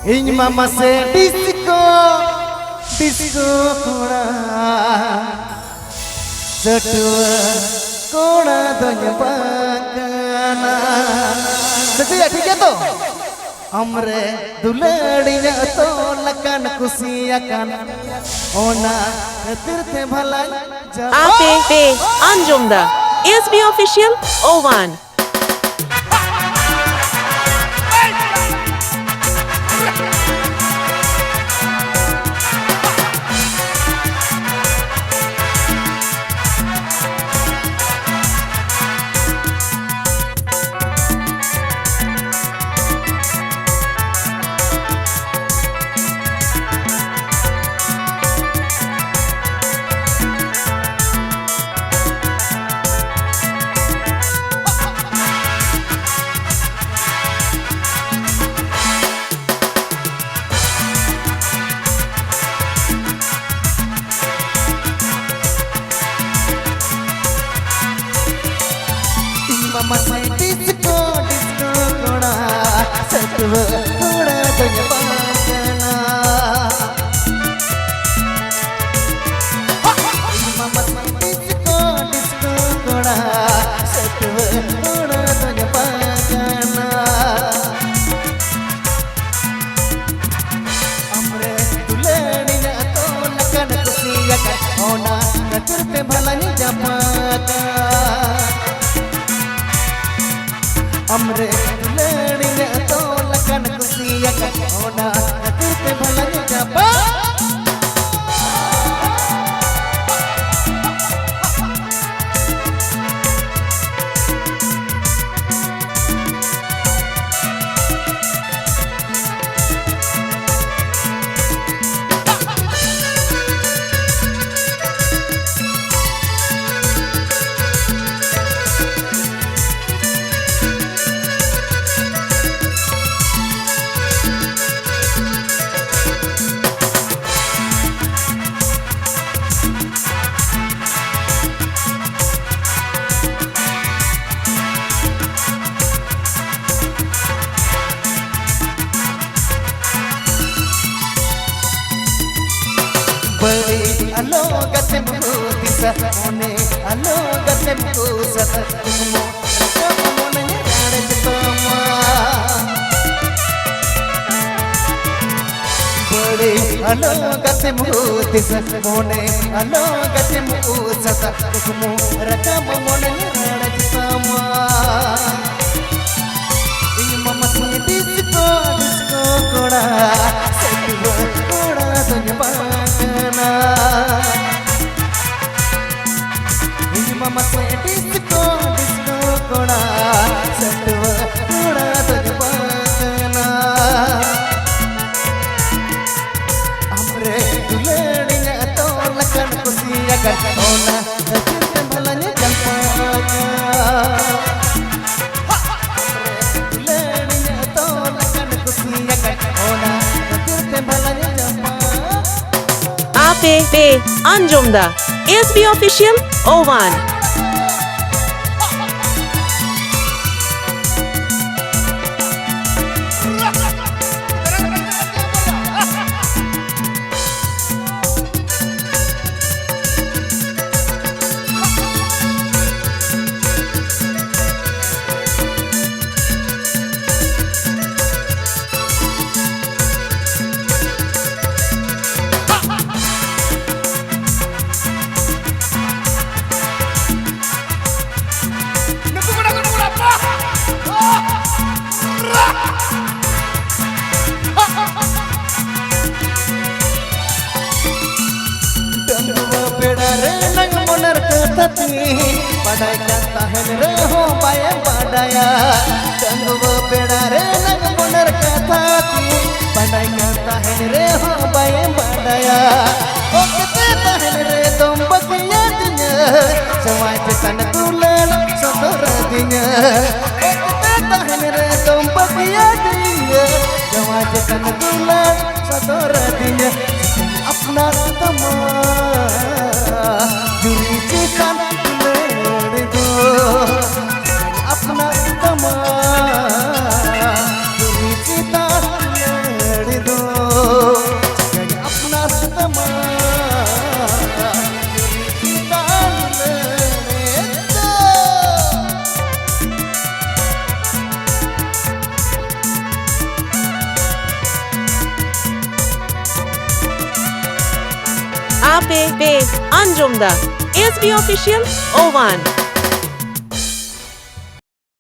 ᱤᱧ ᱢᱟ ᱢᱟᱥᱮ ᱰᱤᱥᱠᱳ ᱠᱚᱲᱟ ᱥᱟᱹᱴᱩᱣᱟᱹ ᱠᱚᱲᱟ ᱫᱚᱧ ᱵᱟᱝ ᱠᱟᱱᱟ ठीक है तो हमरे दुलड़िया तो लकन कुसियाकन ओना तीर्थे भला पे अंजुमदा SB Official O1 मसे डिस्को कोड़ा सटुवा कोड़ा दन बागना मसे डिस्को कोड़ा सटुवा कोड़ा दन बागना हमरे दुलड़िया तो लकन कुसिया होना नजर पे भला नहीं जमाता हमरे दुलड़िया तो लकन कुसिया होना नजर पे भला नहीं जमा बड़ी अलोगत मुदिसा ओने अलोगत मुसत तुमो कमोन यारे तमा बड़ी अलोगत मुदिसा ओने अलोगत मुसत तुमो कमोन यारे तमा इन ममसे डिस्को कोड़ा सटुवा कोड़ा दन बागना ममसे डिस्को कोड़ा सटुवा कोड़ा दन बागना हमरे दुलड़िया तो लकन कुसिया होना नजर भला ने जलपाना पे अंजुमदा SB Official O1 पढ़ाई करता है रे हो पाए पढ़ाया चंगो पेड़ा रे नग मुनर कथा की पढ़ाई करता है रे हो पाए पढ़ाया ओ किते तहन रे तुम बकिया दिन समाय पे तन तुलन सदर दिन ओ किते तहन रे तुम बकिया दिन समाय पे तन तुलन सदर दिन अपना तमा जुरी चितन अपना तमा Ape Be Anjumda SB Official Ovan